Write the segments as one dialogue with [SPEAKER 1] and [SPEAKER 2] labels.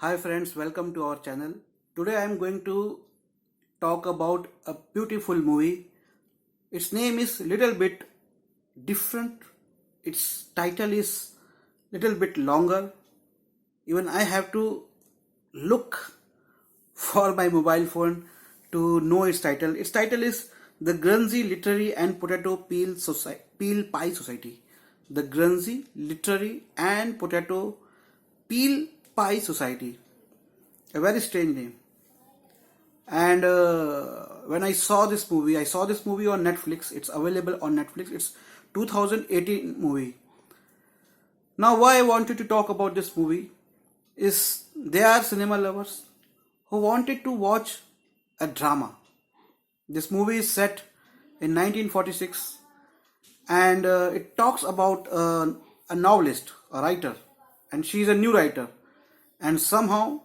[SPEAKER 1] Hi friends, welcome to our channel. Today I am going to talk about a beautiful movie. Its name is little bit different. Its title is little bit longer. Even I have to look for my mobile phone to know its title. Its title is The Grunzy Literary and Potato Peel Pie Society. The Grunzy Literary and Potato Peel Pie Society. A very strange name. And when I saw this movie on Netflix. It's available on Netflix. It's 2018 movie. Now why I wanted to talk about this movie is there are cinema lovers who wanted to watch a drama. This movie is set in 1946 and it talks about a novelist, a writer, and she is a new writer, and somehow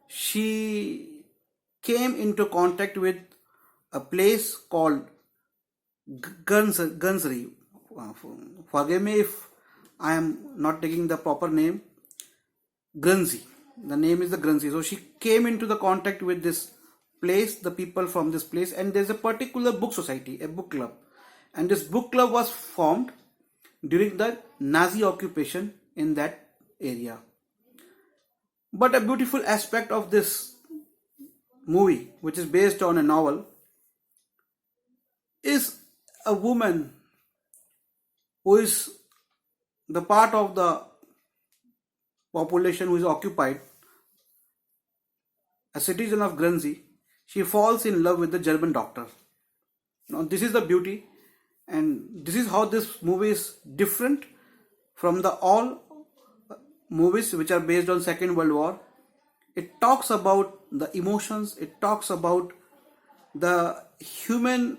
[SPEAKER 1] she came into contact with a place called Gunsry. Forgive me if I am not taking the proper name. Grunzy. The name is the Grunzy. So she came into the contact with this place, the people from this place, and there's a particular book society, a book club. And this book club was formed during the Nazi occupation in that area. But a beautiful aspect of this movie, which is based on a novel, is a woman who is the part of the population who is occupied, a citizen of Grunzy. She falls in love with the German doctor. Now this is the beauty, and this is how this movie is different from the all movies which are based on Second World War. It talks about the emotions, it talks about the human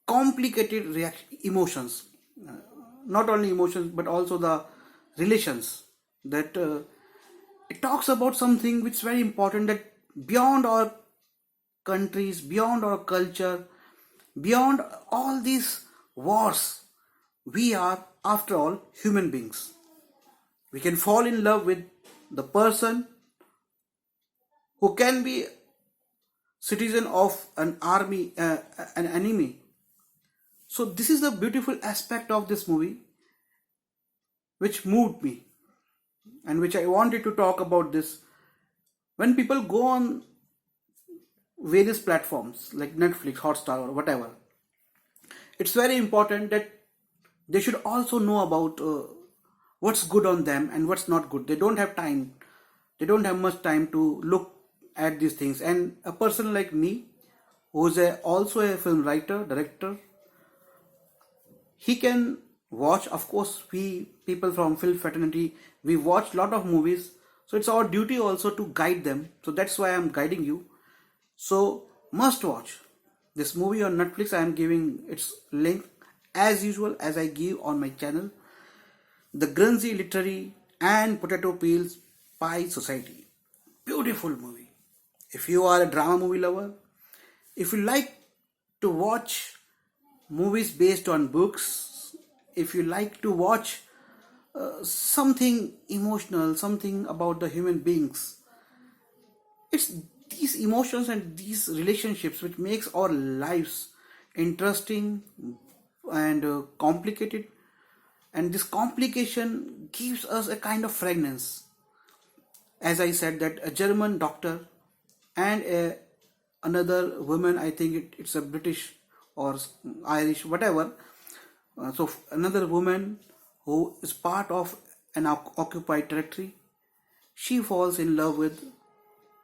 [SPEAKER 1] complicated emotions, not only emotions but also the relations. That it talks about something which is very important, that beyond our countries, beyond our culture, beyond all these wars, we are after all human beings. We can fall in love with the person who can be citizen of an army, an enemy. So this is the beautiful aspect of this movie which moved me and which I wanted to talk about this. When people go on various platforms like Netflix, Hotstar or whatever, it's very important that they should also know about what's good on them and what's not good. They don't have time. They don't have much time to look at these things. And a person like me, who is also a film writer, director, he can watch. Of course, we people from film fraternity, we watch a lot of movies. So it's our duty also to guide them. So that's why I'm guiding you. So must watch this movie on Netflix. I am giving its link as usual as I give on my channel. The Grunzy Literary and Potato Peels Pie Society. Beautiful movie. If you are a drama movie lover, if you like to watch movies based on books, if you like to watch something emotional, something about the human beings, it's these emotions and these relationships which makes our lives interesting and complicated, and this complication gives us a kind of fragrance. As I said, that a German doctor and another woman, I think it's a British or Irish, whatever. So another woman who is part of an occupied territory, she falls in love with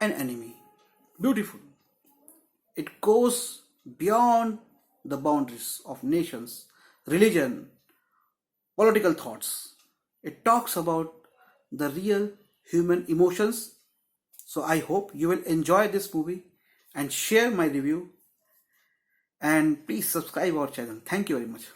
[SPEAKER 1] an enemy. Beautiful. It goes beyond the boundaries of nations, religion, political thoughts. It talks about the real human emotions. So I hope you will enjoy this movie and share my review, and please subscribe our channel. Thank you very much.